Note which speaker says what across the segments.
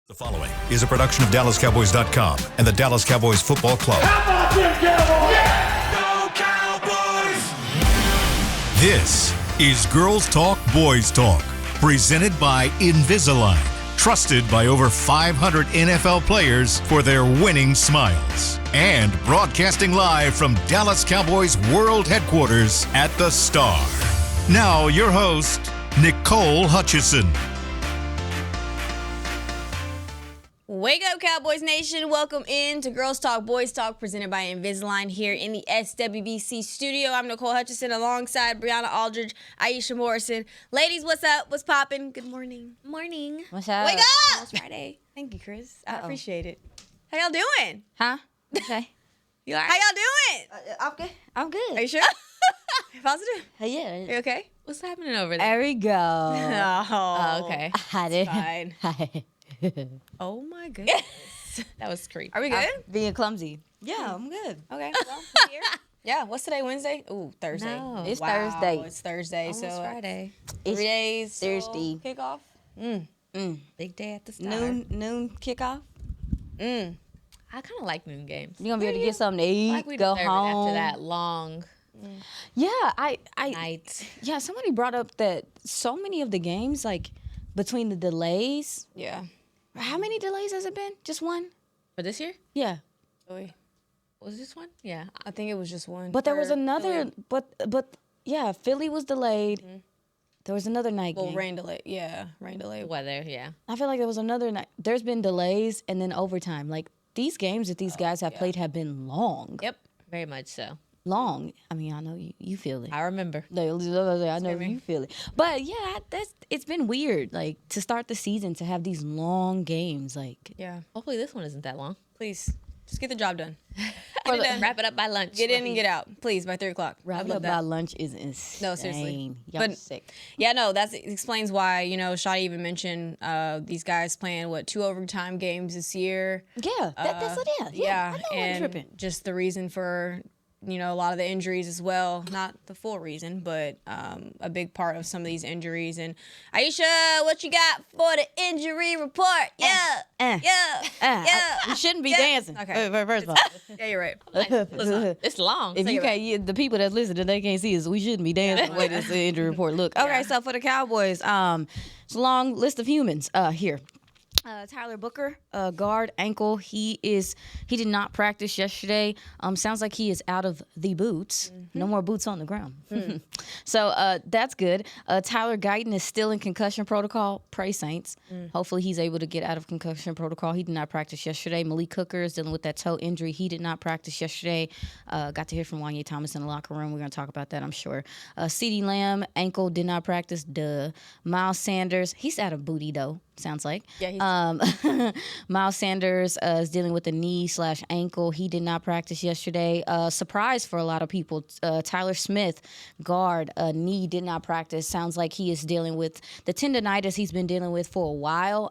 Speaker 1: The following is a production of DallasCowboys.com and the Dallas Cowboys Football Club.
Speaker 2: How about them Cowboys?
Speaker 1: Yeah! Go Cowboys! This is Girls Talk, Boys Talk, presented by Invisalign, trusted by over 500 NFL players for their winning smiles, and broadcasting live from Dallas Cowboys World Headquarters at the Star. Now, your host, Nicole Hutchison.
Speaker 3: Wake up, Cowboys Nation. Welcome in to Girls Talk, Boys Talk, presented by Invisalign here in the SWBC studio. I'm Nicole Hutchison alongside Brianna Aldridge, Aisha Morrison. Ladies, what's up? What's popping? Good morning.
Speaker 4: Morning. What's up?
Speaker 3: Wake up!
Speaker 4: Almost Friday.
Speaker 3: Thank you, Chris. I appreciate it. How y'all doing?
Speaker 4: Huh? Okay. You all right?
Speaker 3: How y'all doing?
Speaker 4: I'm good. I'm good.
Speaker 3: Are you sure? Positive?
Speaker 4: Yeah.
Speaker 3: You okay?
Speaker 5: What's happening over there?
Speaker 4: There we go.
Speaker 3: Oh,
Speaker 5: Okay.
Speaker 4: Hi there.
Speaker 3: fine.
Speaker 4: Hi.
Speaker 3: Oh, my goodness.
Speaker 5: That was creepy.
Speaker 3: Are we good?
Speaker 4: Being clumsy. Yeah, I'm good.
Speaker 3: Okay. Well, we're here. Yeah, what's today, Wednesday? Ooh, Thursday.
Speaker 5: No.
Speaker 4: It's
Speaker 3: Wow,
Speaker 4: Thursday.
Speaker 3: It's Thursday.
Speaker 5: Almost
Speaker 3: so
Speaker 5: Friday.
Speaker 3: 3
Speaker 4: It's
Speaker 3: days. till
Speaker 4: Thursday.
Speaker 3: Kickoff.
Speaker 5: Big day at the Star.
Speaker 4: Noon kickoff.
Speaker 5: I kind of like noon games.
Speaker 4: You're gonna be able to get something to eat,
Speaker 5: Like we
Speaker 4: go
Speaker 5: deserve it
Speaker 4: home.
Speaker 5: after that long
Speaker 4: Yeah, I
Speaker 5: night.
Speaker 4: yeah, somebody brought up that so many of the games, like between the delays.
Speaker 3: Yeah.
Speaker 4: How many delays has it been? Just one?
Speaker 5: For this year?
Speaker 4: Yeah.
Speaker 3: Oy.
Speaker 5: Was this one? Yeah.
Speaker 3: I think it was just one.
Speaker 4: But there was
Speaker 3: For
Speaker 4: another
Speaker 3: Philly.
Speaker 4: but yeah, Philly was delayed. There was another night
Speaker 3: Well,
Speaker 4: game.
Speaker 3: rain delay. Yeah, rain delay.
Speaker 5: Weather, yeah.
Speaker 4: I feel like there was another night. There's been delays and then overtime. Like these games that these guys have played have been long.
Speaker 5: Yep. Very much so.
Speaker 4: Long. I mean, I know you feel it.
Speaker 5: I remember.
Speaker 4: I know you feel it. But yeah, it's been weird. Like to start the season to have these long games. Like
Speaker 3: Yeah.
Speaker 5: Hopefully this one isn't that long.
Speaker 3: Please, just get the job done.
Speaker 5: Wrap it up by lunch.
Speaker 3: Get in and get out, please, by 3 o'clock.
Speaker 4: wrap
Speaker 3: I'd
Speaker 4: it
Speaker 3: love
Speaker 4: up
Speaker 3: that.
Speaker 4: by lunch is insane.
Speaker 3: No, seriously.
Speaker 4: Y'all
Speaker 3: But-
Speaker 4: sick.
Speaker 3: Yeah, no, that explains why, Shadi even mentioned these guys playing, 2 overtime games this year.
Speaker 4: Yeah, that's what it is. Yeah, I know I'm
Speaker 3: and
Speaker 4: tripping.
Speaker 3: just the reason for, a lot of the injuries as well. Not the full reason, but a big part of some of these injuries. And Aisha, what you got for the injury report? Yeah, yeah.
Speaker 4: You shouldn't be
Speaker 3: Yeah.
Speaker 4: dancing.
Speaker 3: Okay.
Speaker 4: First of all.
Speaker 3: Yeah, you're right.
Speaker 5: It's long.
Speaker 4: If
Speaker 3: Say
Speaker 4: you
Speaker 3: it
Speaker 4: can't, the people that's listening, they can't see us. We shouldn't be dancing the way this injury report look. Okay, so for the Cowboys, it's a long list of humans here. Tyler Booker, guard, ankle. He did not practice yesterday. Sounds like he is out of the boots. No more boots on the ground. So that's good. Tyler Guyton is still in concussion protocol. Pray Saints. Hopefully he's able to get out of concussion protocol. He did not practice yesterday. Malik Hooker is dealing with that toe injury. He did not practice yesterday. Got to hear from Wanye Thomas in the locker room. We're going to talk about that, I'm sure. CeeDee Lamb, ankle, did not practice. Duh. Miles Sanders, he's out of booty, though. Sounds like.
Speaker 3: Yeah,
Speaker 4: Miles Sanders is dealing with a knee/ankle. He did not practice yesterday. Surprise for a lot of people. Tyler Smith, guard, knee, did not practice. Sounds like he is dealing with the tendonitis he's been dealing with for a while.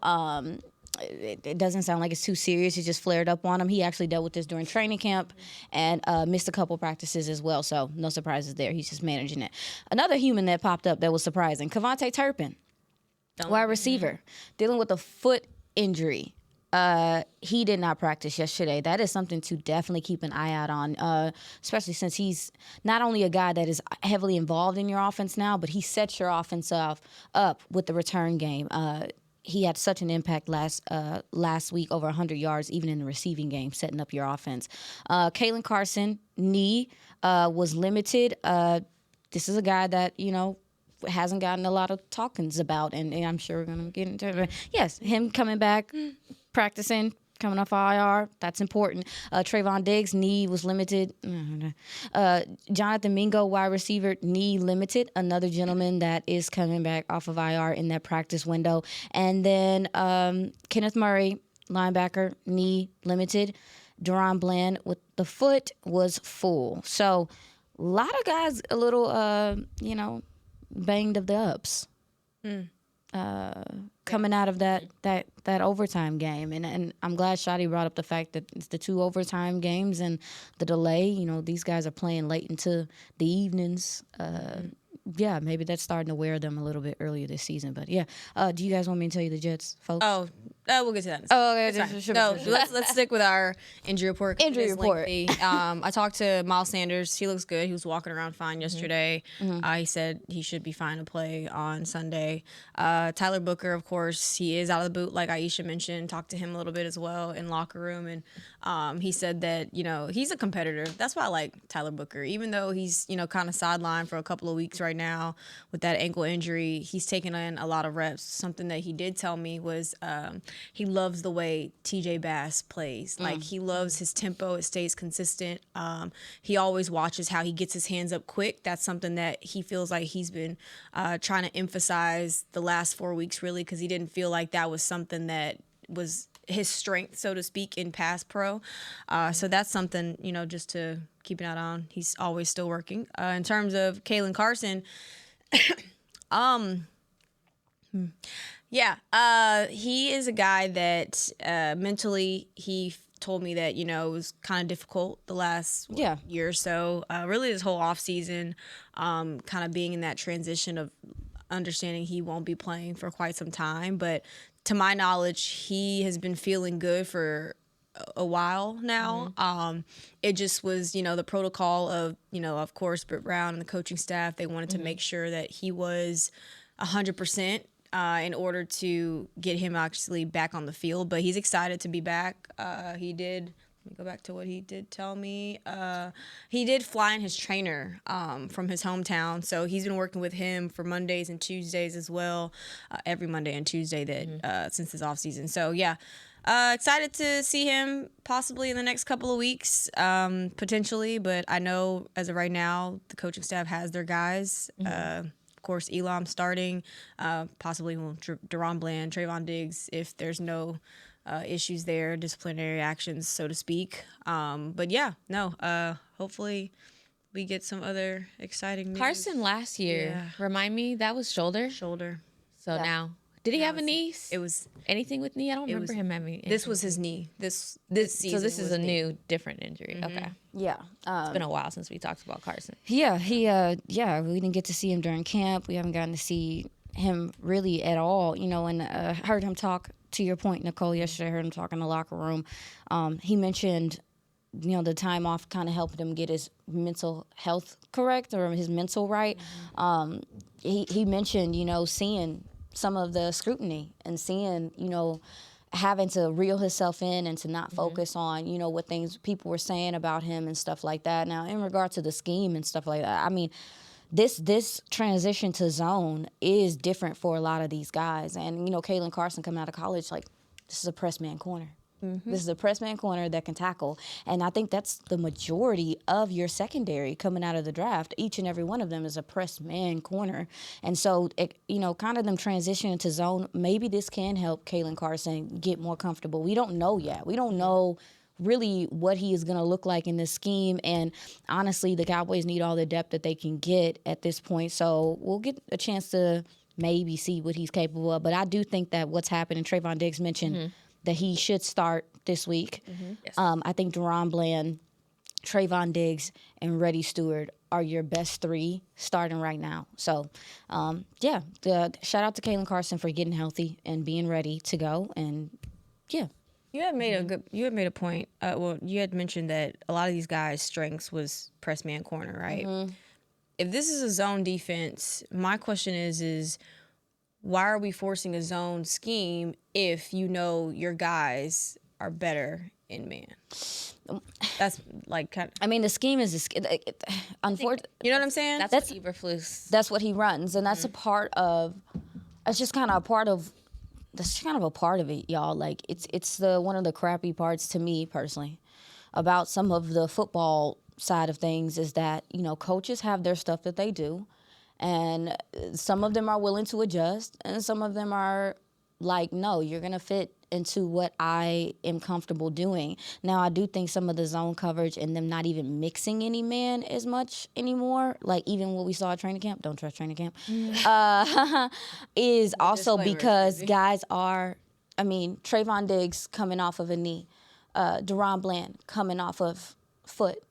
Speaker 4: It doesn't sound like it's too serious. It just flared up on him. He actually dealt with this during training camp and missed a couple practices as well. So no surprises there. He's just managing it. Another human that popped up that was surprising, Javonte Turpin. Wide receiver, dealing with a foot injury. He did not practice yesterday. That is something to definitely keep an eye out on, especially since he's not only a guy that is heavily involved in your offense now, but he sets your offense up with the return game. He had such an impact last week, over 100 yards, even in the receiving game, setting up your offense. Kalen Carson, knee, was limited. This is a guy that, hasn't gotten a lot of talkings about, and I'm sure we're going to get into it. Yes, him coming back, practicing, coming off IR, that's important. Trayvon Diggs, knee was limited. Jonathan Mingo, wide receiver, knee limited. Another gentleman that is coming back off of IR in that practice window. And then Kenneth Murray, linebacker, knee limited. Deron Bland with the foot was full. So a lot of guys a little, banged of the ups coming out of that overtime game. And I'm glad Shadi brought up the fact that it's the 2 overtime games and the delay. These guys are playing late into the evenings. Yeah, maybe that's starting to wear them a little bit earlier this season. But, yeah, do you guys want me to tell you the Jets, folks?
Speaker 3: Oh, We'll get to that.
Speaker 4: Oh, okay.
Speaker 3: It's fine.
Speaker 4: Sure.
Speaker 3: Let's stick with our injury report. 'Cause
Speaker 4: Injury
Speaker 3: it is
Speaker 4: report.
Speaker 3: lengthy. I talked to Miles Sanders. He looks good. He was walking around fine yesterday. He said he should be fine to play on Sunday. Tyler Booker, of course, he is out of the boot, like Aisha mentioned. Talked to him a little bit as well in locker room, and he said that he's a competitor. That's why I like Tyler Booker, even though he's kind of sidelined for a couple of weeks right now with that ankle injury. He's taken in a lot of reps. Something that he did tell me was he loves the way TJ Bass plays. Like, he loves his tempo. It stays consistent. He always watches how he gets his hands up quick. That's something that he feels like he's been trying to emphasize the last 4 weeks, really, because he didn't feel like that was something that was his strength, so to speak, in pass pro. So that's something, just to keep an eye on. He's always still working. In terms of Kalen Carson, he is a guy that mentally he told me that it was kind of difficult the last year or so. Really, this whole off season, kind of being in that transition of understanding he won't be playing for quite some time. But to my knowledge, he has been feeling good for a while now. It just was, the protocol of course, Britt Brown and the coaching staff, they wanted to make sure that he was 100%. In order to get him actually back on the field. But he's excited to be back. Let me go back to what he did tell me. He did fly in his trainer from his hometown. So he's been working with him for Mondays and Tuesdays as well. Every Monday and Tuesday since his offseason. So, excited to see him possibly in the next couple of weeks, potentially. But I know as of right now, the coaching staff has their guys. Of course, Elam starting, possibly Deron Bland, Trayvon Diggs, if there's no issues there, disciplinary actions, so to speak. Hopefully we get some other exciting news.
Speaker 5: Carson last year, remind me, that was shoulder?
Speaker 3: Shoulder.
Speaker 5: So now, did he have a knee?
Speaker 3: It was
Speaker 5: anything with knee? I don't remember him having anything.
Speaker 3: This was his knee. This season.
Speaker 5: So this is a new, different injury. Okay.
Speaker 4: Yeah.
Speaker 5: It's been a while since we talked about Carson.
Speaker 4: Yeah, we didn't get to see him during camp. We haven't gotten to see him really at all, and heard him talk, to your point, Nicole, yesterday. I heard him talk in the locker room. He mentioned, the time off kind of helped him get his mental health correct, or his mental right. He mentioned, seeing some of the scrutiny and seeing, having to reel himself in and to not focus on, what things people were saying about him and stuff like that. Now, in regard to the scheme and stuff like that, I mean, this transition to zone is different for a lot of these guys. And, Kalen Carson coming out of college, like, this is a press man corner. This is a press man corner that can tackle. And I think that's the majority of your secondary coming out of the draft. Each and every one of them is a press man corner. And so, kind of them transitioning to zone, maybe this can help Kalen Carson get more comfortable. We don't know yet. We don't know really what he is going to look like in this scheme. And honestly, the Cowboys need all the depth that they can get at this point. So we'll get a chance to maybe see what he's capable of. But I do think that what's happening, Trayvon Diggs mentioned that he should start this week.
Speaker 5: Yes.
Speaker 4: I think Deron Bland, Trayvon Diggs, and Reddy Stewart are your best three starting right now. So, shout out to Kalen Carson for getting healthy and being ready to go. And, yeah.
Speaker 3: You had made a point. You had mentioned that a lot of these guys' strengths was press man corner, right? If this is a zone defense, my question is why are we forcing a zone scheme if your guys are better in man? That's like kind of,
Speaker 4: I mean, the scheme is unfortunately.
Speaker 3: You know what I'm saying?
Speaker 5: That's what Eberflus.
Speaker 4: That's what he runs, and that's a part of. It's just kind of a part of. That's kind of a part of it, y'all. Like it's one of the crappy parts to me personally about some of the football side of things is that coaches have their stuff that they do. And some of them are willing to adjust, and some of them are like, no, you're going to fit into what I am comfortable doing. Now, I do think some of the zone coverage and them not even mixing any man as much anymore, like even what we saw at training camp, don't trust training camp, is also because guys are, Trayvon Diggs coming off of a knee, Deron Bland coming off of foot,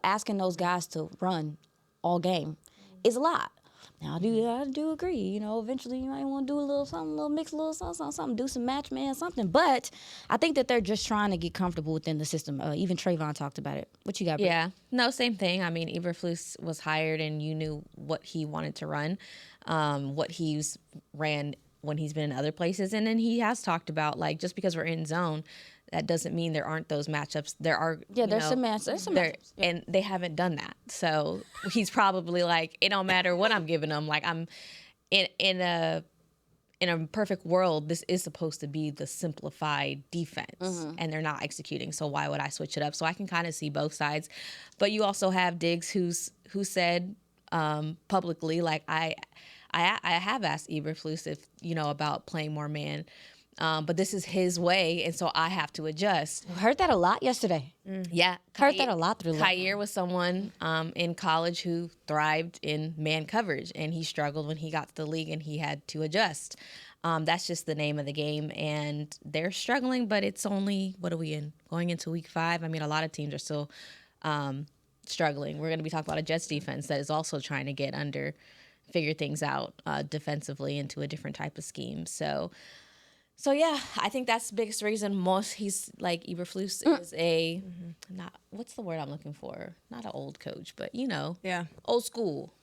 Speaker 4: asking those guys to run all game is a lot. I do agree. You know, eventually you might want to do a little something, a little mix, a little something, do some match, man, something. But I think that they're just trying to get comfortable within the system. Even Trayvon talked about it. What you got, Brie?
Speaker 5: Yeah, no, same thing. I mean, Eberflus was hired, and you knew what he wanted to run, what he's ran when he's been in other places, and then he has talked about, like, just because we're in zone, that doesn't mean there aren't those matchups. There are.
Speaker 4: Yeah, there's some matchups. Yeah.
Speaker 5: And they haven't done that. So he's probably like, it don't matter what I'm giving them. Like, I'm in a perfect world, this is supposed to be the simplified defense, and they're not executing. So why would I switch it up? So I can kind of see both sides. But you also have Diggs who said publicly, like, I have asked Eberflus if, about playing more man. But this is his way, and so I have to adjust.
Speaker 4: Heard that a lot yesterday.
Speaker 5: Yeah.
Speaker 4: Heard that a lot through
Speaker 5: Kyer was someone in college who thrived in man coverage, and he struggled when he got to the league, and he had to adjust. That's just the name of the game, and they're struggling, but it's only, what are we in? Going into week 5? I mean, a lot of teams are still struggling. We're going to be talking about a Jets defense that is also trying to figure things out defensively into a different type of scheme. So yeah, I think that's the biggest reason he's like Eberflus is a not, what's the word I'm looking for? Not an old coach, but old school.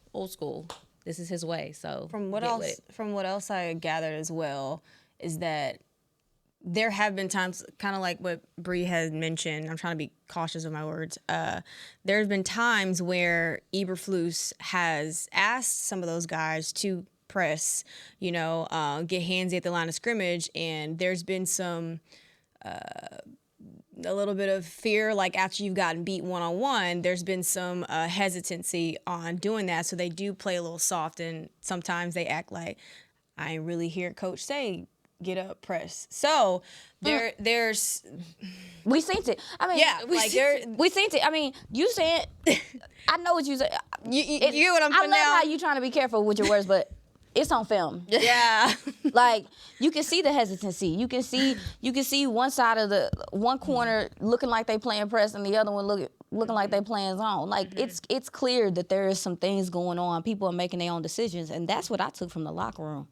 Speaker 5: This is his way. So
Speaker 3: from what else I gathered as well is that there have been times, kind of like what Bree had mentioned. I'm trying to be cautious with my words. There's been times where Eberflus has asked some of those guys to press, get handsy at the line of scrimmage, and there's been some a little bit of fear, like after you've gotten beat one-on-one, there's been some hesitancy on doing that, so they do play a little soft, and sometimes they act like, I ain't really hear coach say get up, press. So there's
Speaker 4: we seen it. I mean,
Speaker 3: yeah,
Speaker 4: we seen it. I mean, you said I know what you said.
Speaker 3: You hear what I'm putting down?
Speaker 4: I love how you trying to be careful with your words, but it's on film.
Speaker 3: Yeah.
Speaker 4: Like, you can see the hesitancy. You can see one side of one corner looking like they playing press and the other one looking like they playing zone. Like, it's clear that there is some things going on. People are making their own decisions, and that's what I took from the locker room.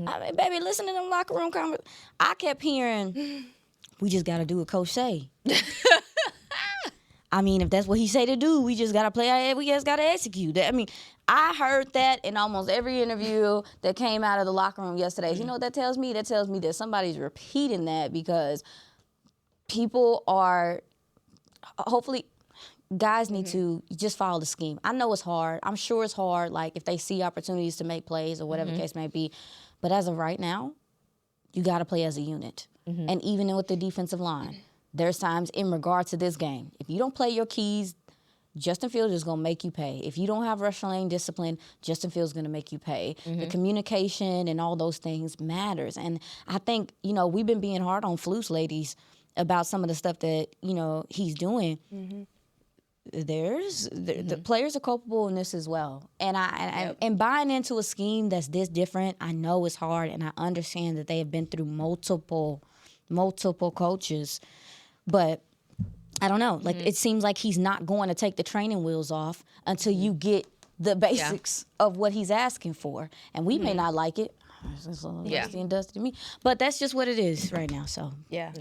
Speaker 4: I mean, baby, listen to them locker room conversations. I kept hearing, we just got to do what coach say. I mean, if that's what he say to do, we just got to play. We just got to execute. I mean, I heard that in almost every interview that came out of the locker room yesterday. You know what that tells me? That tells me that somebody's repeating that because people are, hopefully, guys need to just follow the scheme. I know it's hard. I'm sure it's hard, like, if they see opportunities to make plays or whatever the case may be. But as of right now, you got to play as a unit. And even with the defensive line, there's times in regard to this game, if you don't play your keys, Justin Fields is going to make you pay. If you don't have rush lane discipline, Justin Fields is going to make you pay. The communication and all those things matters. And I think, we've been being hard on Flus, ladies, about some of the stuff that, he's doing. The players are culpable in this as well. And and buying into a scheme that's this different, I know it's hard, and I understand that they have been through multiple coaches. But I don't know. Like, it seems like he's not going to take the training wheels off until you get the basics of what he's asking for. And we may not like it. It's a little dusty and dusty to me. But that's just what it is right now. So
Speaker 3: yeah.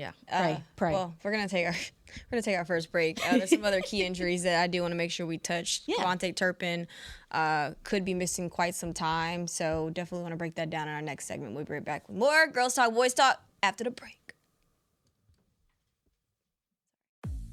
Speaker 4: Pray.
Speaker 3: Well, we're gonna take our first break. There's some other key injuries that I do want to make sure we touch. Javonte Turpin could be missing quite some time. So definitely want to break that down in our next segment. We'll be right back with more Girls Talk, Boys Talk after the break.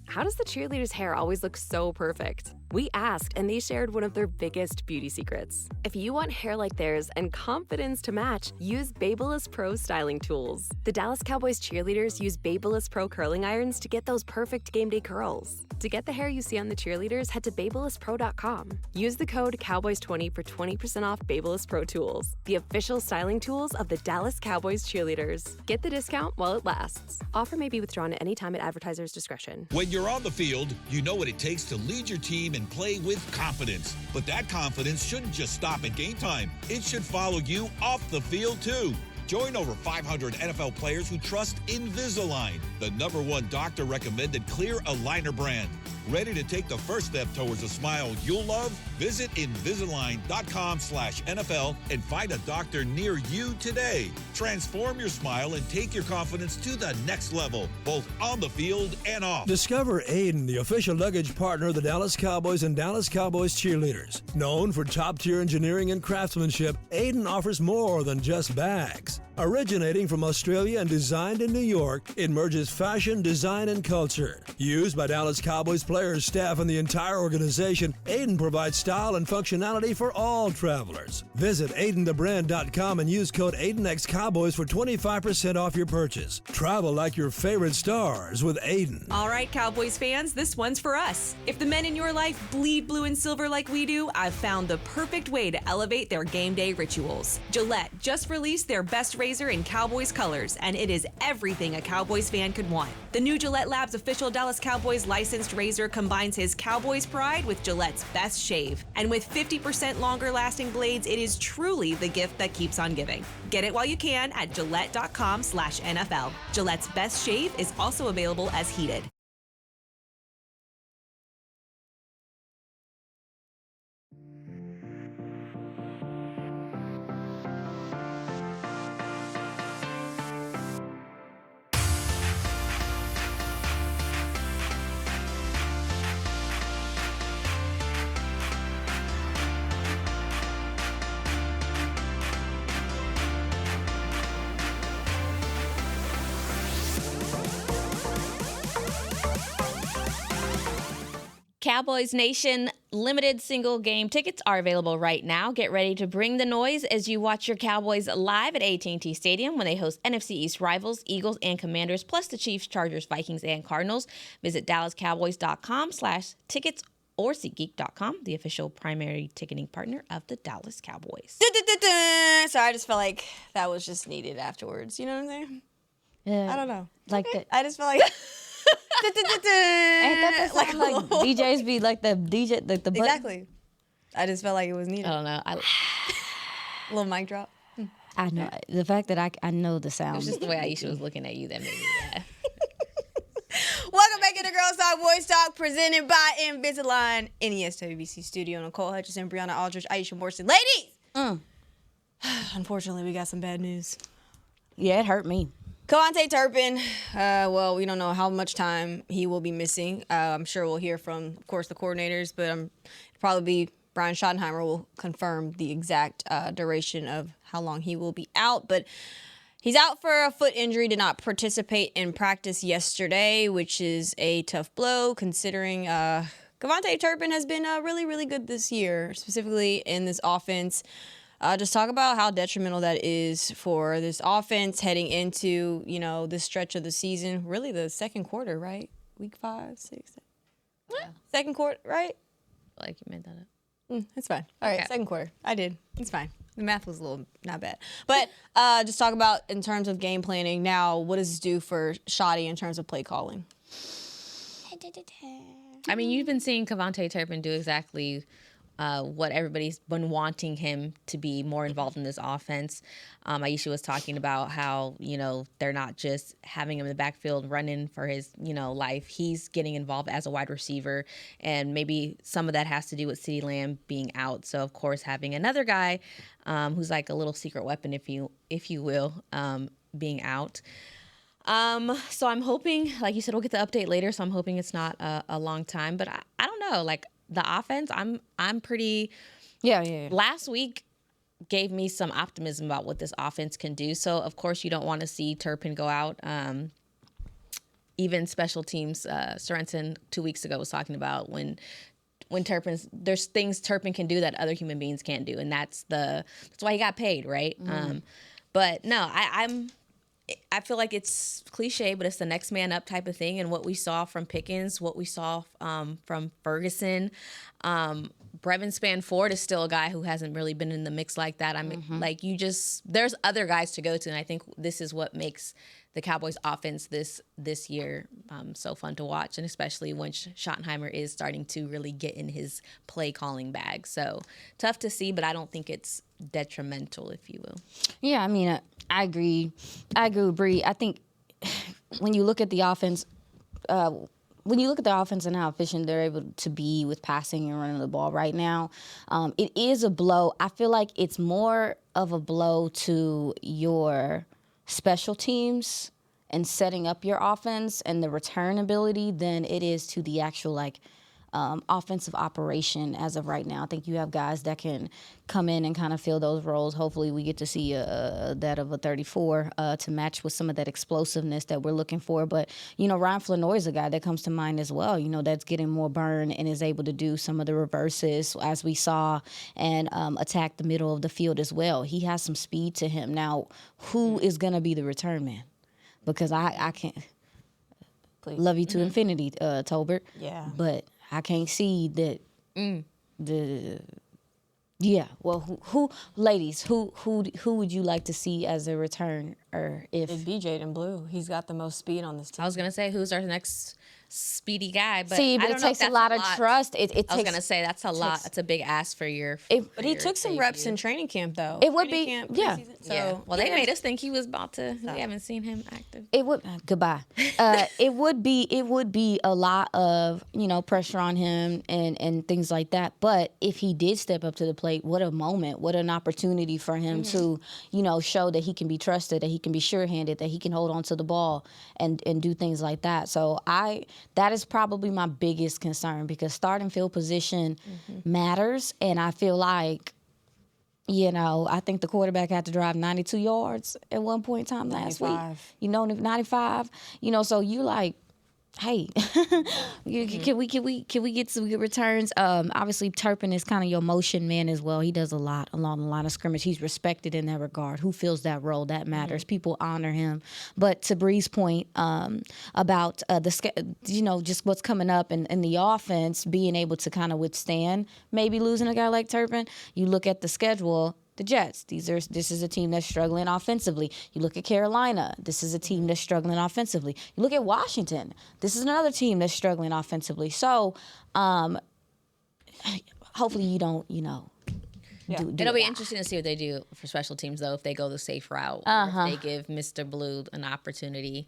Speaker 2: How does the cheerleader's hair always look so perfect? We asked, and they shared one of their biggest beauty secrets. If you want hair like theirs and confidence to match, use Babyliss Pro styling tools. The Dallas Cowboys cheerleaders use Babyliss Pro curling irons to get those perfect game day curls. To get the hair you see on the cheerleaders, head to BabylissPro.com. Use the code Cowboys20 for 20% off Babyliss Pro tools, the official styling tools of the Dallas Cowboys cheerleaders. Get the discount while it lasts. Offer may be withdrawn at any time at advertiser's discretion.
Speaker 6: When you're on the field, you know what it takes to lead your team and play with confidence. But that confidence shouldn't just stop at game time. It should follow you off the field, too. Join over 500 NFL players who trust Invisalign, the #1 doctor-recommended clear aligner brand. Ready to take the first step towards a smile you'll love? Visit Invisalign.com/NFL and find a doctor near you today. Transform your smile and take your confidence to the next level, both on the field and off.
Speaker 7: Discover Aiden, the official luggage partner of the Dallas Cowboys and Dallas Cowboys cheerleaders. Known for top-tier engineering and craftsmanship, Aiden offers more than just bags. Originating from Australia and designed in New York, it merges fashion, design, and culture. Used by Dallas Cowboys players, staff, and the entire organization, Aiden provides style and functionality for all travelers. Visit AidenTheBrand.com and use code AidenXCowboys for 25% off your purchase. Travel like your favorite stars with Aiden.
Speaker 8: All right, Cowboys fans, this one's for us. If the men in your life bleed blue and silver like we do, I've found the perfect way to elevate their game day rituals. Gillette just released their best razor in Cowboys colors, and it is everything a Cowboys fan could want. The new Gillette Labs official Dallas Cowboys licensed razor combines his Cowboys pride with Gillette's best shave. And with 50% longer lasting blades, it is truly the gift that keeps on giving. Get it while you can at Gillette.com/NFL. Gillette's best shave is also available as heated.
Speaker 5: Cowboys Nation limited single game tickets are available right now. Get ready to bring the noise as you watch your Cowboys live at AT&T Stadium when they host NFC East rivals, Eagles and Commanders, plus the Chiefs, Chargers, Vikings, and Cardinals. Visit DallasCowboys.com/tickets or SeatGeek.com, the official primary ticketing partner of the Dallas Cowboys.
Speaker 3: So I just felt like that was just needed afterwards. You know what I'm saying?
Speaker 4: Yeah.
Speaker 3: I don't know.
Speaker 4: Like that.
Speaker 3: I just felt like.
Speaker 4: Ain't that the sound like DJs be like the DJ, like the button?
Speaker 3: Exactly. I just felt like it was needed.
Speaker 5: I don't know.
Speaker 3: A little mic drop.
Speaker 4: I know the fact that I know the
Speaker 5: It
Speaker 4: sound.
Speaker 5: was just the way Aisha was looking at you that made me laugh.
Speaker 3: Welcome back to the Girls Talk Boys Talk, presented by Invisalign in the SWBC studio. Nicole Hutchison, Brianna Aldridge, Aisha Morrison. Ladies! Unfortunately, we got some bad news.
Speaker 4: Yeah, it hurt me.
Speaker 3: Javonte Turpin, well, we don't know how much time he will be missing. I'm sure we'll hear from, of course, the coordinators, but it'll probably be Brian Schottenheimer will confirm the exact duration of how long he will be out. But he's out for a foot injury, did not participate in practice yesterday, which is a tough blow considering Javonte Turpin has been really, really good this year, specifically in this offense. Just talk about how detrimental that is for this offense heading into, this stretch of the season. Really the second quarter, right? Week 5, 6, 7. Second quarter, right?
Speaker 5: Like you made that up.
Speaker 3: It's fine. All right,
Speaker 5: Okay.
Speaker 3: second quarter. I did. It's fine. The math was a little not bad. But just talk about in terms of game planning now, what does this do for Shotty in terms of play calling?
Speaker 5: I mean, you've been seeing Javonte Turpin do exactly what everybody's been wanting him to be more involved in this offense. Aisha was talking about how, they're not just having him in the backfield running for his, life. He's getting involved as a wide receiver, and maybe some of that has to do with CeeDee Lamb being out. So, of course, having another guy who's like a little secret weapon, if you will, being out. So I'm hoping, like you said, we'll get the update later, so I'm hoping it's not a long time. But I don't know, like, the offense, I'm pretty.
Speaker 4: Yeah.
Speaker 5: Last week gave me some optimism about what this offense can do. So of course you don't want to see Turpin go out. Even special teams, Sorensen 2 weeks ago was talking about when there's things Turpin can do that other human beings can't do, and that's why he got paid, right? But no, I feel like it's cliche, but it's the next man up type of thing. And what we saw from Pickens, what we saw from Ferguson, Brevin Spanford is still a guy who hasn't really been in the mix like that. I mean, there's other guys to go to. And I think this is what makes the Cowboys offense this year so fun to watch. And especially when Schottenheimer is starting to really get in his play calling bag. So tough to see, but I don't think it's detrimental, if you will.
Speaker 4: Yeah, I mean, I agree. I agree with Bree. I think when you look at the offense, when you look at the offense and how efficient they're able to be with passing and running the ball right now, it is a blow. I feel like it's more of a blow to your special teams and setting up your offense and the return ability than it is to the actual offensive operation as of right now. I think you have guys that can come in and kind of fill those roles. Hopefully we get to see that of a 34 to match with some of that explosiveness that we're looking for. But, Ryan Flanoy is a guy that comes to mind as well, that's getting more burn and is able to do some of the reverses, as we saw, and attack the middle of the field as well. He has some speed to him. Now, who is going to be the return man? Because I can't love you to infinity, Tolbert.
Speaker 3: Yeah.
Speaker 4: But I can't see that Well, who ladies, who would you like to see as a return, or if
Speaker 3: It'd be Jaydon Blue. He's got the most speed on this team.
Speaker 5: I was gonna say, who's our next speedy guy? But
Speaker 4: see, but
Speaker 5: I don't
Speaker 4: it
Speaker 5: know if
Speaker 4: takes a
Speaker 5: that's
Speaker 4: lot of trust. It
Speaker 5: I was
Speaker 4: takes,
Speaker 5: gonna say that's a lot. That's a big ask for your.
Speaker 3: But he took some reps in training camp, though.
Speaker 4: It would
Speaker 3: Training
Speaker 4: be,
Speaker 3: camp,
Speaker 4: yeah.
Speaker 3: preseason. So,
Speaker 5: Yeah. Well, they made us think he was about to. We haven't seen him active.
Speaker 4: It would goodbye. It would be a lot of pressure on him and things like that. But if he did step up to the plate, what a moment! What an opportunity for him to show that he can be trusted, that he can be sure-handed, that he can hold on to the ball and do things like that. So that is probably my biggest concern, because starting field position matters, and I feel like. I think the quarterback had to drive 92 yards at one point in time last week. 95. So you like, hey, can we get some good returns? Obviously, Turpin is kind of your motion man as well. He does a lot along the line of scrimmage. He's respected in that regard. Who fills that role? That matters. People honor him. But to Bree's point about just what's coming up and the offense being able to kind of withstand maybe losing a guy like Turpin, you look at the schedule. The Jets, this is a team that's struggling offensively. You look at Carolina, this is a team that's struggling offensively. You look at Washington, this is another team that's struggling offensively. So, hopefully you don't, do
Speaker 5: It'll be interesting to see what they do for special teams, though, if they go the safe route, or if they give Mr. Blue an opportunity.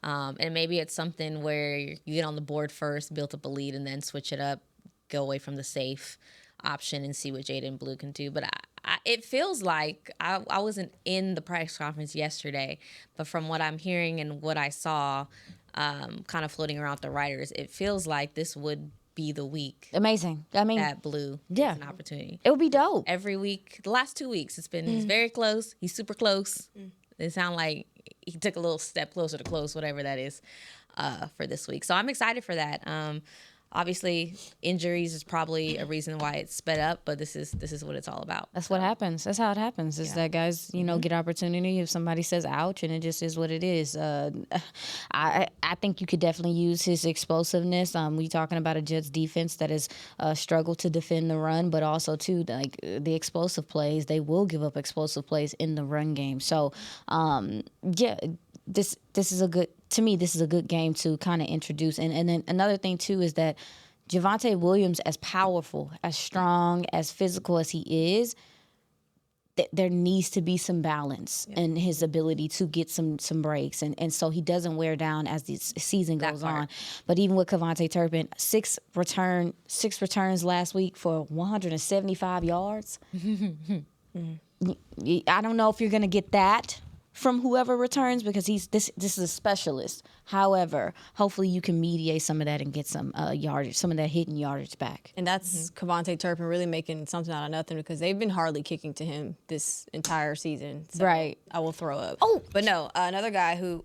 Speaker 5: And maybe it's something where you get on the board first, build up a lead, and then switch it up, go away from the safe option and see what Jaydon Blue can do. But it feels like I wasn't in the press conference yesterday, but from what I'm hearing and what I saw kind of floating around the writers, it feels like this would be the week.
Speaker 4: Amazing. I mean,
Speaker 5: that Blue gets an opportunity.
Speaker 4: It would be dope.
Speaker 5: Every week, the last 2 weeks, he's very close. He's super close. It sounds like he took a little step closer to close, whatever that is, for this week. So I'm excited for that. Obviously, injuries is probably a reason why it's sped up, but this is what it's all about.
Speaker 4: That's what happens. That's how it happens. Is that guys, get opportunity if somebody says ouch, and it just is what it is. I think you could definitely use his explosiveness. We're talking about a Jets defense that has struggled to defend the run, but also too the explosive plays. They will give up explosive plays in the run game. So this is a good. To me, this is a good game to kind of introduce. And then another thing, too, is that Javonte Williams, as powerful, as strong, as physical as he is, there needs to be some balance in his ability to get some breaks. And so he doesn't wear down as the season goes on. But even with Javonte Turpin, six returns last week for 175 yards. I don't know if you're going to get that from whoever returns, because this is a specialist. However, hopefully you can mediate some of that and get some yardage, some of that hidden yardage back.
Speaker 3: And that's Javonte Turpin really making something out of nothing, because they've been hardly kicking to him this entire season. So
Speaker 4: right.
Speaker 3: I will throw up.
Speaker 4: Oh.
Speaker 3: But no, another guy who...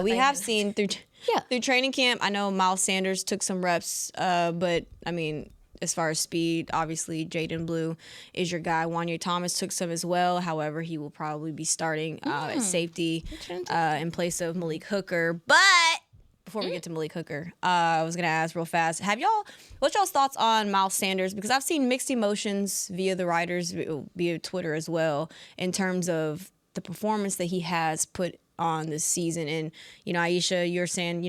Speaker 3: we have seen through training camp, I know Miles Sanders took some reps, but, I mean... As far as speed, obviously, Jaydon Blue is your guy. Wanya Thomas took some as well. However, he will probably be starting at safety in place of Malik Hooker. But before we get to Malik Hooker, I was going to ask real fast, what's y'all's thoughts on Miles Sanders? Because I've seen mixed emotions via the writers, via Twitter as well, in terms of the performance that he has put on this season. And, Aisha, you're saying,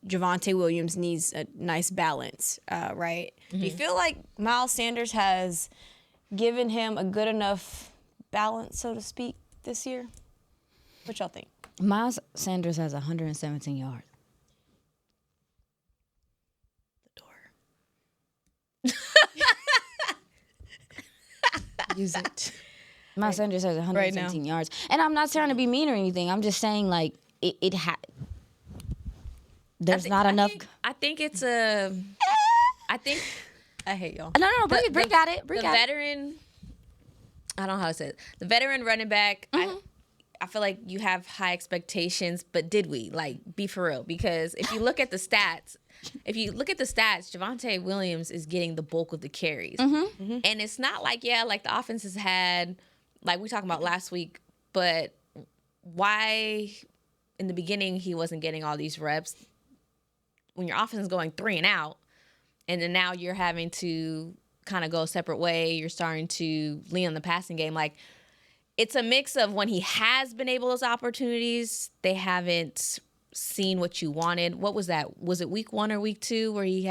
Speaker 3: Javonte Williams needs a nice balance, right? Do you feel like Miles Sanders has given him a good enough balance, so to speak, this year? What y'all think?
Speaker 4: Miles Sanders has 117 yards.
Speaker 3: Use it.
Speaker 4: Miles Sanders has 117 yards. And I'm not trying to be mean or anything. I'm just saying, like, there's not enough.
Speaker 5: I think it's I hate y'all.
Speaker 4: No, Bree got it.
Speaker 5: The veteran, I don't know how to say it. The veteran running back, I feel like you have high expectations, but did we? Like, be for real. Because if you look at the stats, Javonte Williams is getting the bulk of the carries. And it's not like, like the offense has had, like we talked about last week, but why in the beginning he wasn't getting all these reps? When your offense is going 3 and out, and then now you're having to kind of go a separate way, you're starting to lean on the passing game. Like, it's a mix of when he has been able those opportunities, they haven't seen what you wanted. What was that? Was it week 1 or week 2 where he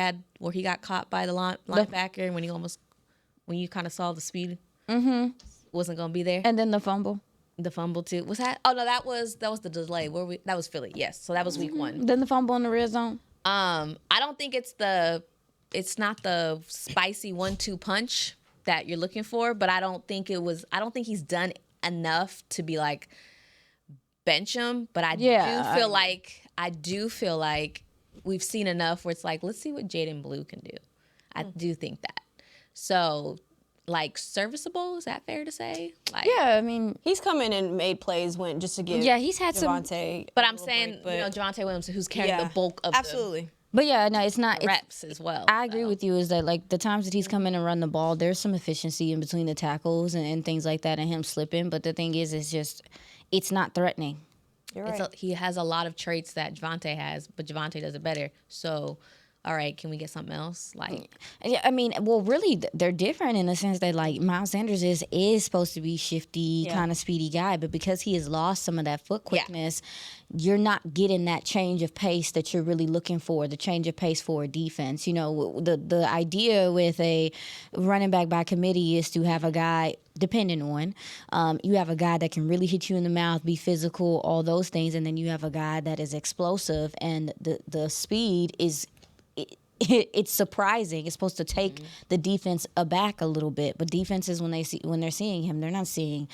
Speaker 5: got caught by the linebacker and when you kind of saw the speed wasn't going to be there?
Speaker 4: And then the fumble.
Speaker 5: The fumble too. Was that? Oh no, that was the delay. That was Philly. Yes. So that was week 1.
Speaker 4: Then the fumble in the red zone.
Speaker 5: I don't think it's not the spicy 1-2 punch that you're looking for, but I don't think he's done enough to be like bench him, but I do feel like we've seen enough where it's like, let's see what Jaydon Blue can do. I do think that. So, like, serviceable, is that fair to say? Like,
Speaker 4: yeah, I mean,
Speaker 3: he's come in and made plays just to give
Speaker 4: he's had
Speaker 3: Javonte
Speaker 5: but I'm saying, Javonte Williams, who's carrying the bulk of
Speaker 4: But yeah, no, it's not
Speaker 5: reps as well.
Speaker 4: I agree with you. Is that like the times that he's come in and run the ball, there's some efficiency in between the tackles and things like that, and him slipping. But the thing is, it's not threatening.
Speaker 3: You're right.
Speaker 5: He has a lot of traits that Javonte has, but Javonte does it better. So, all right, can we get something else? Like,
Speaker 4: yeah, I mean, well, really, they're different in the sense that, like, Miles Sanders is supposed to be shifty, kind of speedy guy, but because he has lost some of that foot quickness, you're not getting that change of pace that you're really looking for, the change of pace for a defense. You know, the idea with a running back by committee is to have a guy, depending on, you have a guy that can really hit you in the mouth, be physical, all those things, and then you have a guy that is explosive, and the speed is... It's surprising. It's supposed to take the defense aback a little bit, but defenses when they're seeing him, they're not seeing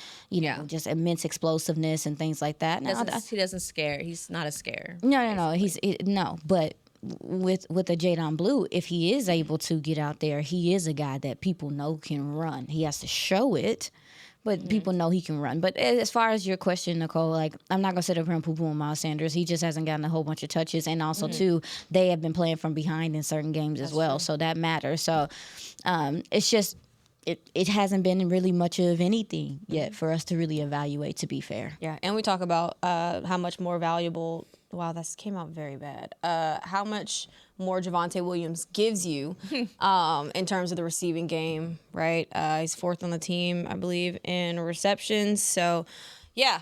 Speaker 4: just immense explosiveness and things like that.
Speaker 5: He doesn't scare. He's not a scare.
Speaker 4: No. But with a Jaydon Blue, if he is able to get out there, he is a guy that people know can run. He has to show it. But people know he can run. But as far as your question, Nicole, like, I'm not going to sit up here and poo-poo on Miles Sanders. He just hasn't gotten a whole bunch of touches. And also, too, they have been playing from behind in certain games as well. True. So that matters. So it's just, it hasn't been really much of anything yet for us to really evaluate, to be fair.
Speaker 3: Yeah, and we talk about how much more valuable, wow, that came out very bad, how much more Javonte Williams gives you in terms of the receiving game, right? He's 4th on the team, I believe, in receptions. So, yeah,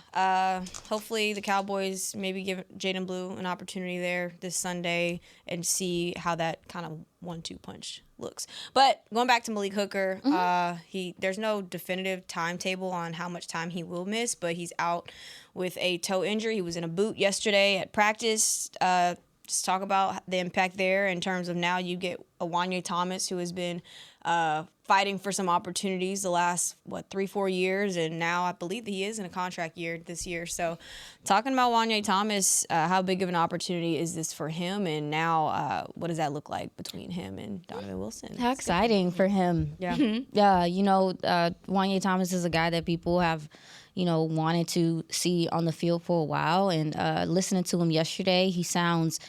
Speaker 3: hopefully the Cowboys maybe give Jaydon Blue an opportunity there this Sunday and see how that kind of 1-2 punch looks. But going back to Malik Hooker, there's no definitive timetable on how much time he will miss, but he's out with a toe injury. He was in a boot yesterday at practice. Just talk about the impact there in terms of now you get a Wanye Thomas who has been fighting for some opportunities the last, 3-4 years, and now I believe that he is in a contract year this year. So talking about Wanye Thomas, how big of an opportunity is this for him, and now what does that look like between him and Donovan Wilson?
Speaker 4: How exciting for him. Yeah. Yeah, Wanye Thomas is a guy that people have wanted to see on the field for a while. And listening to him yesterday, he sounds,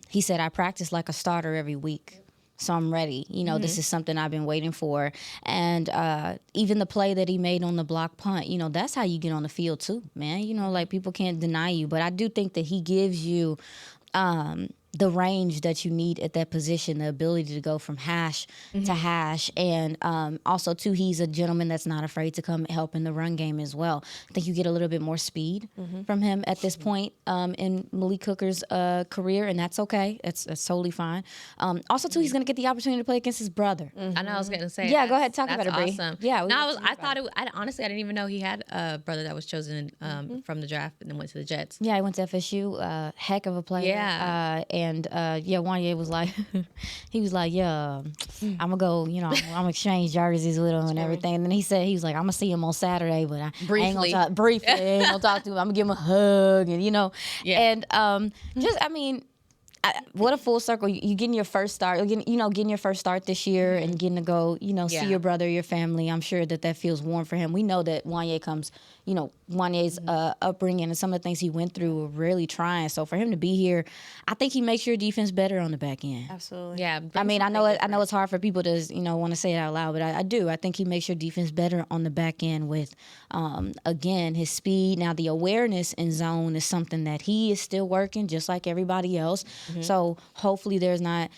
Speaker 4: he said, I practice like a starter every week. So I'm ready. This is something I've been waiting for. And even the play that he made on the block punt, that's how you get on the field too, man. Like, people can't deny you. But I do think that he gives you the range that you need at that position, the ability to go from hash to hash. And also, too, he's a gentleman that's not afraid to come help in the run game as well. I think you get a little bit more speed from him at this point in Malik Hooker's career, and that's okay. That's totally fine. Also, too, he's going to get the opportunity to play against his brother.
Speaker 5: I know I was going to say.
Speaker 4: Yeah, go ahead. Talk about it, Bree.
Speaker 5: Awesome.
Speaker 4: Yeah.
Speaker 5: Honestly, I didn't even know he had a brother that was chosen from the draft and then went to the Jets.
Speaker 4: Yeah, he went to FSU. Heck of a player.
Speaker 5: Yeah.
Speaker 4: And Wanye was like, he was like, yeah, I'm gonna go, I'm gonna exchange jerseys with him and everything. And then he was like, I'm gonna see him on Saturday, but I ain't gonna talk briefly. I ain't gonna talk to him. I'm gonna give him a hug, and and what a full circle. You getting your first start, getting your first start this year and getting to go, see your brother, your family. I'm sure that feels warm for him. We know that Wanye's upbringing and some of the things he went through were really trying. So for him to be here, I think he makes your defense better on the back end.
Speaker 3: Absolutely.
Speaker 5: Yeah.
Speaker 4: I mean, I know it's hard for people to, want to say it out loud, but I do. I think he makes your defense better on the back end with, again, his speed. Now, the awareness in zone is something that he is still working, just like everybody else. Mm-hmm. So hopefully there's not,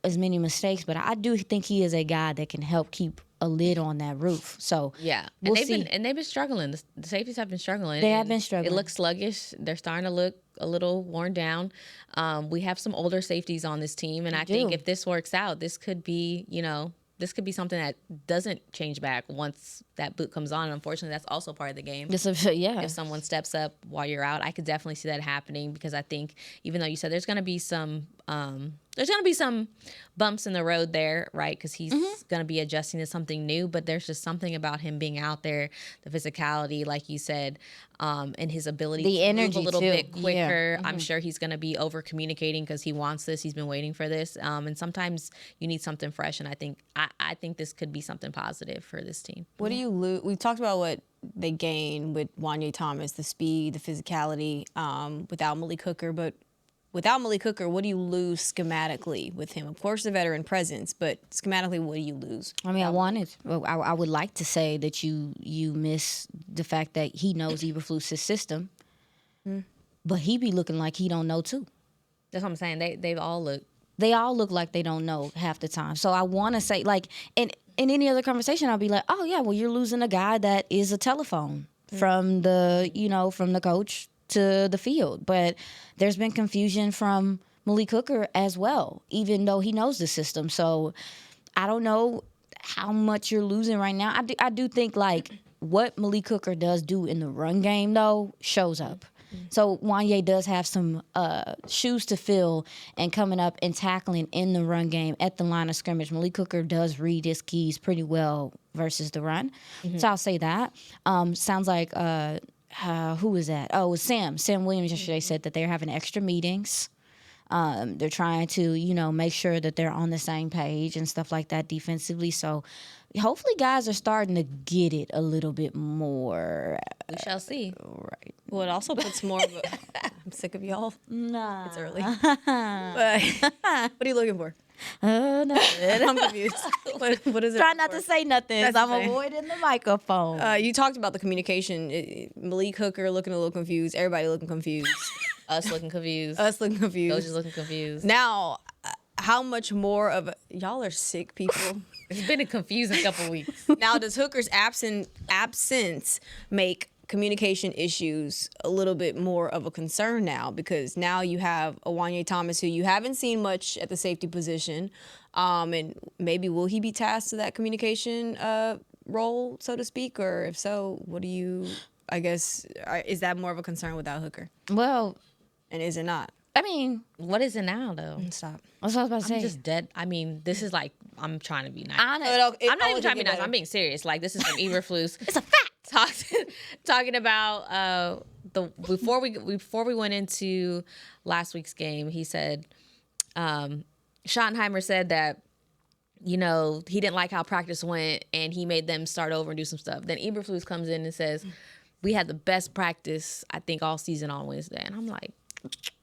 Speaker 4: as many mistakes, but I do think he is a guy that can help keep a lid on that roof. So
Speaker 5: we'll see. They've been struggling. The safeties have been struggling.
Speaker 4: They have been struggling.
Speaker 5: It looks sluggish. They're starting to look a little worn down. We have some older safeties on this team, and I think if this works out, this could be, this could be something that doesn't change back once that boot comes on. Unfortunately, that's also part of the game. If someone steps up while you're out, I could definitely see that happening because I think even though you said there's going to be some bumps in the road there, right? Because he's going to be adjusting to something new, but there's just something about him being out there, the physicality, like you said, and his ability to move a little bit quicker. Yeah. I'm sure he's going to be over communicating because he wants this. He's been waiting for this. And sometimes you need something fresh, and I think this could be something positive for this team.
Speaker 3: What do you lose? We talked about what they gain with Wanye Thomas, the speed, the physicality, without Malik Hooker, but without Malik Hooker, what do you lose schematically with him? Of course, the veteran presence, but schematically, what do you lose?
Speaker 4: I mean, I would like to say that you miss the fact that he knows Eberflus's system, but he be looking like he don't know too.
Speaker 5: That's what I'm saying. They all look
Speaker 4: like they don't know half the time. So I want to say, like, in any other conversation, I'll be like, oh yeah, well, you're losing a guy that is a telephone from the coach to the field. But there's been confusion from Malik Hooker as well, even though he knows the system. So I don't know how much you're losing right now. I do think, like, what Malik Hooker does do in the run game, though, shows up. So Wanye does have some shoes to fill and coming up and tackling in the run game at the line of scrimmage. Malik Hooker does read his keys pretty well versus the run. So I'll say that. Sounds like, who was that? Oh, it was Sam. Sam Williams yesterday said that they're having extra meetings. They're trying to, make sure that they're on the same page and stuff like that defensively. So hopefully guys are starting to get it a little bit more.
Speaker 5: We shall see.
Speaker 4: Right.
Speaker 3: Well, it also puts more of a... I'm sick of y'all.
Speaker 4: Nah.
Speaker 3: It's early. But what are you looking for?
Speaker 4: Nothing.
Speaker 3: I'm confused. What is it?
Speaker 4: Try not to say nothing. I'm avoiding the microphone.
Speaker 3: You talked about the communication. Malik Hooker looking a little confused. Everybody looking confused.
Speaker 5: Us looking confused.
Speaker 3: Coaches
Speaker 5: looking confused.
Speaker 3: Now, how much more of y'all are sick people?
Speaker 5: It's been a confusing couple weeks.
Speaker 3: Now, does Hooker's absence make communication issues a little bit more of a concern now? Because now you have a Wanye Thomas who you haven't seen much at the safety position, and maybe will he be tasked to that communication role, so to speak? Or if so, what do you? I guess is that more of a concern without Hooker?
Speaker 4: Well,
Speaker 3: and is it not?
Speaker 4: I mean,
Speaker 5: what is it now, though?
Speaker 3: Stop.
Speaker 4: That's what I was about to say.
Speaker 5: I'm just dead. I mean, this is like, I'm trying to be nice.
Speaker 3: I'm
Speaker 5: not even trying to be nice. I'm being serious. Like, this is from Eberflus.
Speaker 4: It's a fact.
Speaker 5: Talking about before we went into last week's game, he said, Schottenheimer said that, he didn't like how practice went and he made them start over and do some stuff. Then Eberflus comes in and says, we had the best practice, I think, all season on Wednesday. And I'm like...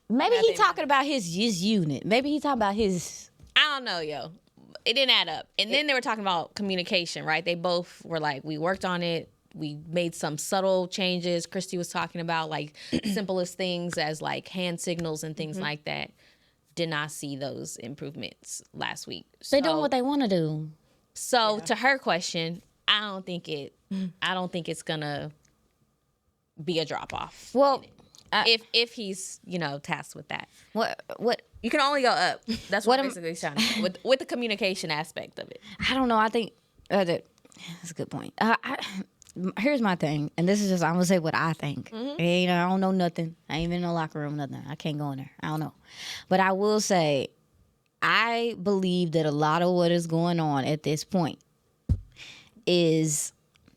Speaker 4: Maybe he's talking about his unit. Maybe he's talking about his...
Speaker 5: I don't know, yo. It didn't add up. And then they were talking about communication, right? They both were like, we worked on it. We made some subtle changes. Christy was talking about, like, simplest things as, like, hand signals and things like that. Did not see those improvements last week.
Speaker 4: They're doing what they want to do.
Speaker 5: So, to her question, I don't think it's going to be a drop-off.
Speaker 4: Well...
Speaker 5: if he's tasked with that,
Speaker 4: what
Speaker 5: you can only go up. That's what basically he's trying to do, with the communication aspect of it.
Speaker 4: I don't know. I think that's a good point. here's my thing, and this is just, I'm going to say what I think. I don't know nothing. I ain't been in the locker room, nothing. I can't go in there. I don't know. But I will say, I believe that a lot of what is going on at this point is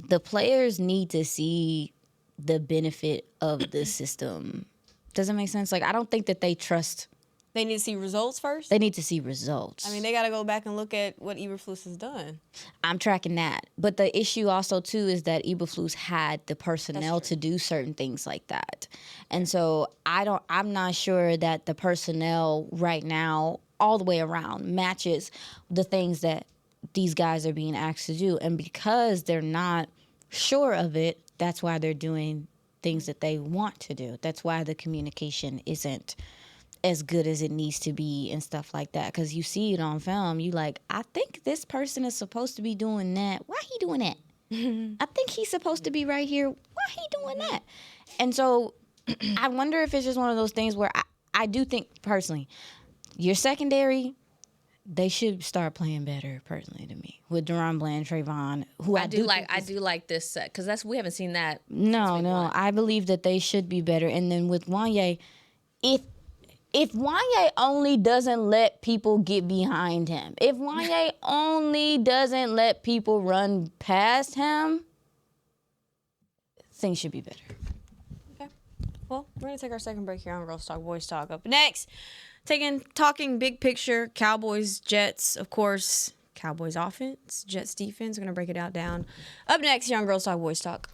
Speaker 4: the players need to see the benefit of the system. Does that make sense? Like, I don't think that they trust.
Speaker 3: They need to see results first?
Speaker 4: They need to see results.
Speaker 3: I mean, they got to go back and look at what Eberflus has done.
Speaker 4: I'm tracking that. But the issue also, too, is that Eberflus had the personnel to do certain things like that. And so I'm not sure that the personnel right now, all the way around, matches the things that these guys are being asked to do. And because they're not sure of it, that's why they're doing things that they want to do. That's why the communication isn't as good as it needs to be and stuff like that. Because you see it on film, you like, I think this person is supposed to be doing that. Why he doing that? I think he's supposed to be right here. Why he doing that? And so I wonder if it's just one of those things where I do think, personally, your secondary, they should start playing better, personally, to me, with Deron Bland, Trayvon, who I do
Speaker 5: like this set, because we haven't seen that.
Speaker 4: No, I believe that they should be better. And then with Wanye, if Wanye only doesn't let people get behind him, if Wanye only doesn't let people run past him, things should be better.
Speaker 3: Okay. Well, we're going to take our second break here on Girls Talk, Boys Talk. Up next, talking big picture, Cowboys, Jets, of course, Cowboys offense, Jets defense. We're going to break it down. Up next here on Girls Talk, Boys Talk.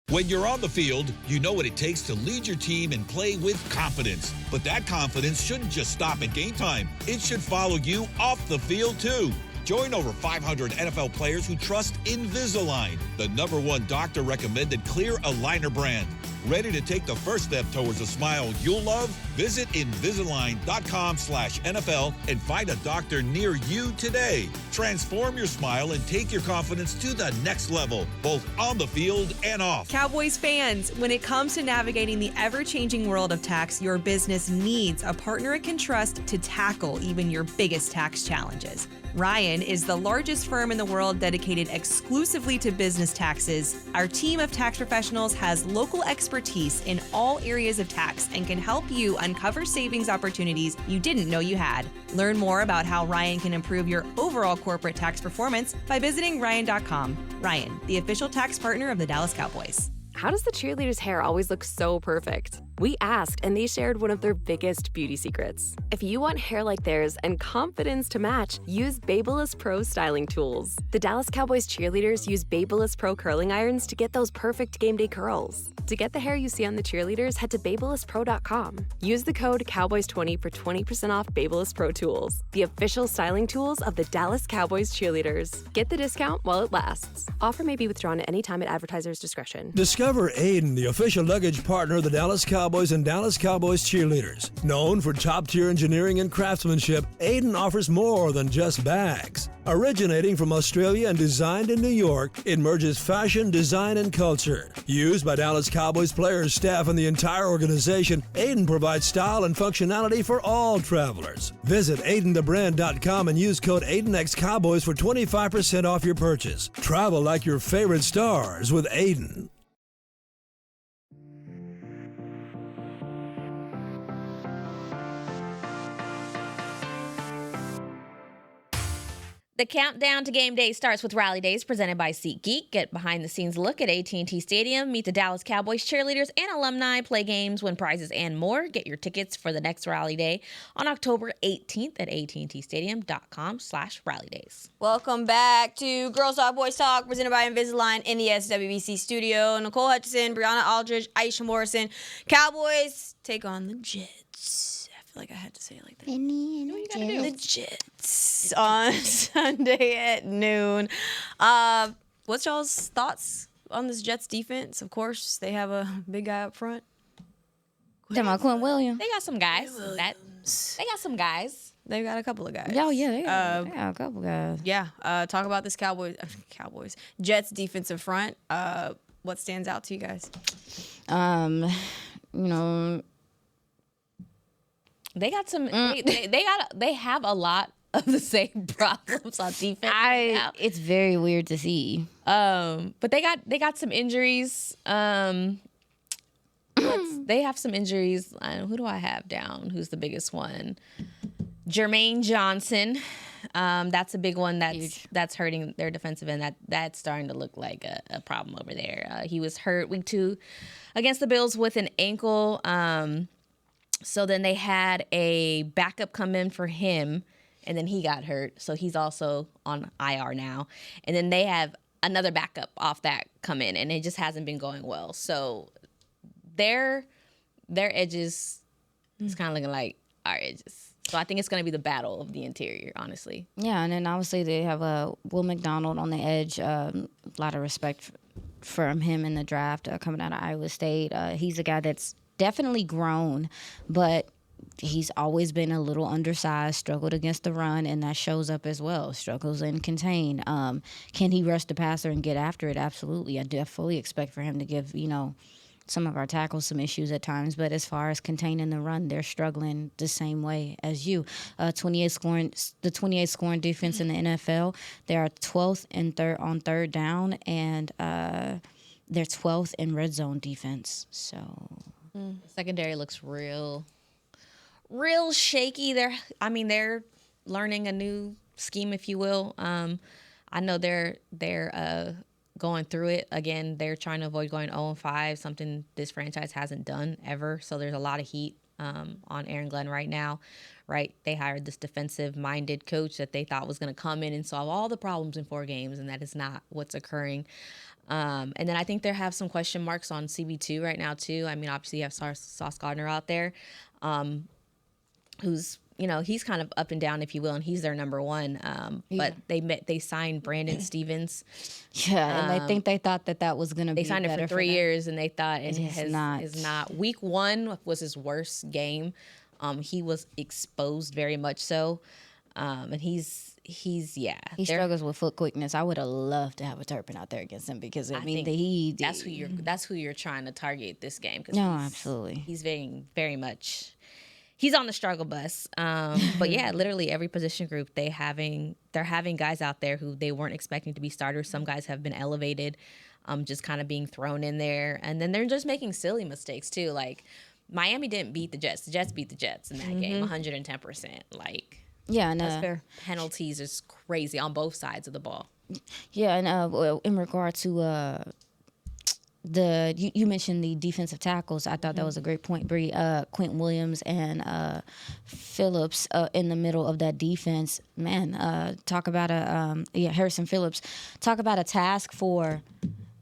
Speaker 6: When you're on the field, you know what it takes to lead your team and play with confidence. But that confidence shouldn't just stop at game time. It should follow you off the field, too. Join over 500 NFL players who trust Invisalign, the #1 doctor-recommended clear aligner brand. Ready to take the first step towards a smile you'll love? Visit Invisalign.com/NFL and find a doctor near you today. Transform your smile and take your confidence to the next level, both on the field and off.
Speaker 8: Cowboys fans, when it comes to navigating the ever-changing world of tax, your business needs a partner it can trust to tackle even your biggest tax challenges. Ryan is the largest firm in the world dedicated exclusively to business taxes. Our team of tax professionals has local expertise in all areas of tax and can help you uncover savings opportunities you didn't know you had. Learn more about how Ryan can improve your overall corporate tax performance by visiting Ryan.com. Ryan, the official tax partner of the Dallas Cowboys.
Speaker 2: How does the cheerleader's hair always look so perfect? We asked, and they shared one of their biggest beauty secrets. If you want hair like theirs and confidence to match, use Babyliss Pro styling tools. The Dallas Cowboys cheerleaders use Babyliss Pro curling irons to get those perfect game day curls. To get the hair you see on the cheerleaders, head to BabylissPro.com. Use the code Cowboys20 for 20% off Babyliss Pro tools, the official styling tools of the Dallas Cowboys cheerleaders. Get the discount while it lasts. Offer may be withdrawn at any time at advertiser's discretion.
Speaker 7: Discover Aiden, the official luggage partner of the Dallas Cowboys and Dallas Cowboys cheerleaders. Known for top-tier engineering and craftsmanship, Aiden offers more than just bags. Originating from Australia and designed in New York, it merges fashion, design, and culture. Used by Dallas Cowboys players, staff, and the entire organization, Aiden provides style and functionality for all travelers. Visit AidenTheBrand.com and use code AidenXCowboys for 25% off your purchase. Travel like your favorite stars with Aiden.
Speaker 5: The countdown to game day starts with Rally Days presented by SeatGeek. Get behind-the-scenes look at AT&T Stadium, meet the Dallas Cowboys cheerleaders and alumni, play games, win prizes, and more. Get your tickets for the next Rally Day on October 18th at AT&TStadium.com/rallydays.
Speaker 3: Welcome back to Girls Talk, Boys Talk, presented by Invisalign in the SWBC studio. Nicole Hutchison, Brianna Aldridge, Aisha Morrison. Cowboys take on the Jets. I feel like I had to say it like that. The Jets on Sunday at noon. What's y'all's thoughts on this Jets defense? Of course, they have a big guy up front.
Speaker 4: Talking about Quinn Williams.
Speaker 5: They got some guys. They got some guys.
Speaker 3: They've got a couple of guys.
Speaker 4: Oh, yeah, they got a couple guys.
Speaker 3: Yeah. Talk about this Jets defensive front. What stands out to you guys?
Speaker 5: They got some. They have a lot of the same problems on defense. Right now.
Speaker 4: It's very weird to see.
Speaker 5: But they got some injuries. They have some injuries. Who do I have down? Who's the biggest one? Jermaine Johnson. That's a big one that's hurting their defensive end. That's starting to look like a problem over there. He was hurt week 2 against the Bills with an ankle. So then they had a backup come in for him, and then he got hurt. So he's also on IR now. And then they have another backup off that come in, and it just hasn't been going well. So their edges is kind of looking like our edges. So I think it's going to be the battle of the interior, honestly.
Speaker 4: Yeah, and then obviously they have Will McDonald on the edge. A lot of respect from him in the draft coming out of Iowa State. He's a guy that's definitely grown, but he's always been a little undersized, struggled against the run, and that shows up as well. Struggles in contain. Can he rush the passer and get after it? Absolutely. I fully expect for him to give, some of our tackles some issues at times, but as far as containing the run, they're struggling the same way as you. The 28th scoring defense in the NFL. They are 12th on third down, and they're 12th in red zone defense. So
Speaker 5: secondary looks real shaky. They're learning a new scheme, if you will. I know they're going through it. Again, they're trying to avoid going 0-5, something this franchise hasn't done ever. So there's a lot of heat on Aaron Glenn right now, right? They hired this defensive-minded coach that they thought was going to come in and solve all the problems in 4 games, and that is not what's occurring. And then I think they have some question marks on CB2 right now, too. I mean, obviously you have Sauce Gardner out there, who's he's kind of up and down, if you will, and he's their number 1. But they signed Brandon Stevens.
Speaker 4: Yeah, and they thought that was going to be
Speaker 5: better. They signed it for 3 years, and they thought it is not. Week 1 was his worst game. He was exposed very much so, and he
Speaker 4: struggles with foot quickness. I would have loved to have a Turpin out there against him because
Speaker 5: that's who you're trying to target this game.
Speaker 4: No, absolutely.
Speaker 5: He's very, very much. He's on the struggle bus. But yeah, literally every position group they're having guys out there who they weren't expecting to be starters. Some guys have been elevated, just kind of being thrown in there. And then they're just making silly mistakes too. Like Miami didn't beat the Jets. The Jets beat the Jets in that game 110%.
Speaker 4: Yeah, and
Speaker 5: that's fair. Penalties is crazy on both sides of the ball.
Speaker 4: Yeah, and in regard to you mentioned the defensive tackles. I thought that was a great point, Bree. Quentin Williams and Phillips in the middle of that defense. Man, talk about Harrison Phillips. Talk about a task for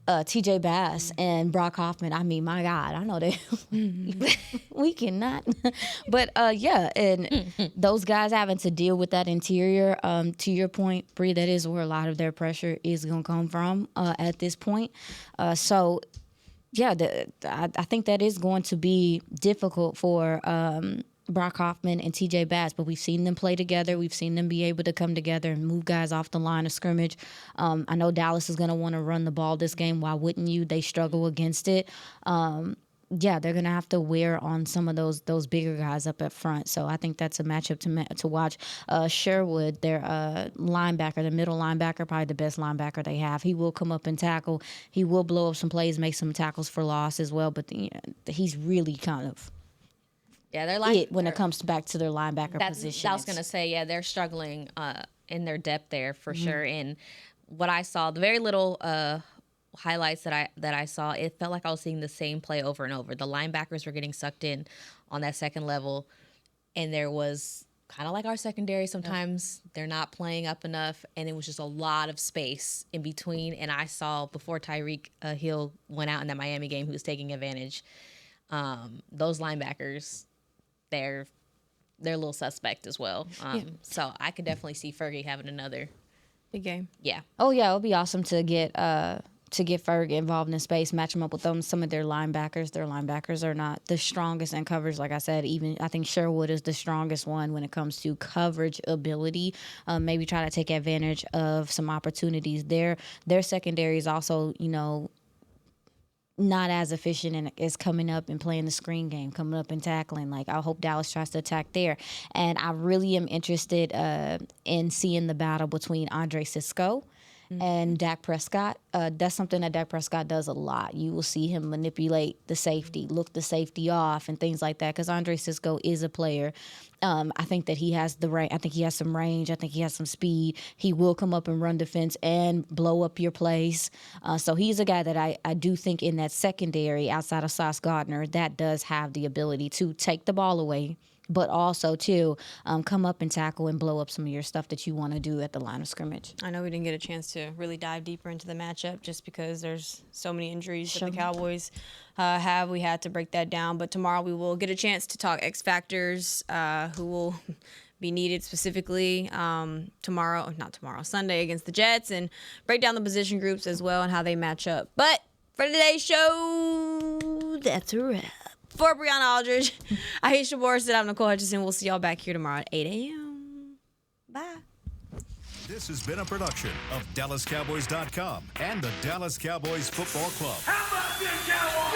Speaker 4: TJ Bass and Brock Hoffman. I mean, my God, I know they we cannot. But and those guys having to deal with that interior. To your point, Bree, that is where a lot of their pressure is going to come from at this point. I think that is going to be difficult for Brock Hoffman and TJ Bass, but we've seen them play together. We've seen them be able to come together and move guys off the line of scrimmage. I know Dallas is going to want to run the ball this game. Why wouldn't you? They struggle against it. They're going to have to wear on some of those bigger guys up at front. So I think that's a matchup to watch. Sherwood, their linebacker, the middle linebacker, probably the best linebacker they have. He will come up and tackle. He will blow up some plays, make some tackles for loss as well. But he's really kind of when it comes back to their linebacker position.
Speaker 5: I was going to say, they're struggling in their depth there for sure. And what I saw, the very little highlights that I saw, it felt like I was seeing the same play over and over. The linebackers were getting sucked in on that second level, and there was kind of like our secondary. Sometimes they're not playing up enough, and it was just a lot of space in between. And I saw before Tyreek Hill went out in that Miami game, who was taking advantage. Those linebackers, they're a little suspect as well. So I could definitely see Fergie having another
Speaker 3: big game.
Speaker 5: Yeah.
Speaker 4: Oh yeah, it would be awesome to get Fergie involved in space, match him up with some of their linebackers. Their linebackers are not the strongest in coverage. Like I said, even I think Sherwood is the strongest one when it comes to coverage ability. Maybe try to take advantage of some opportunities. Their secondary is also, not as efficient and is coming up and playing the screen game, coming up and tackling. Like, I hope Dallas tries to attack there. And I really am interested in seeing the battle between Andre Sisco and Dak Prescott. That's something that Dak Prescott does a lot. You will see him manipulate the safety, look the safety off, and things like that, because Andre Sisco is a player. I think that he has the range. I think he has some range. I think he has some speed. He will come up and run defense and blow up your plays. So he's a guy that I do think in that secondary, outside of Sauce Gardner, that does have the ability to take the ball away, but also to come up and tackle and blow up some of your stuff that you want to do at the line of scrimmage.
Speaker 3: I know we didn't get a chance to really dive deeper into the matchup just because there's so many injuries that the Cowboys have. We had to break that down. But tomorrow we will get a chance to talk X Factors, who will be needed specifically Sunday against the Jets, and break down the position groups as well and how they match up. But for today's show, that's a wrap. For Brianna Aldridge, Aisha Morrison, I'm Nicole Hutchison. We'll see y'all back here tomorrow at 8 a.m. Bye.
Speaker 1: This has been a production of DallasCowboys.com and the Dallas Cowboys Football Club.
Speaker 9: How about this, Cowboys?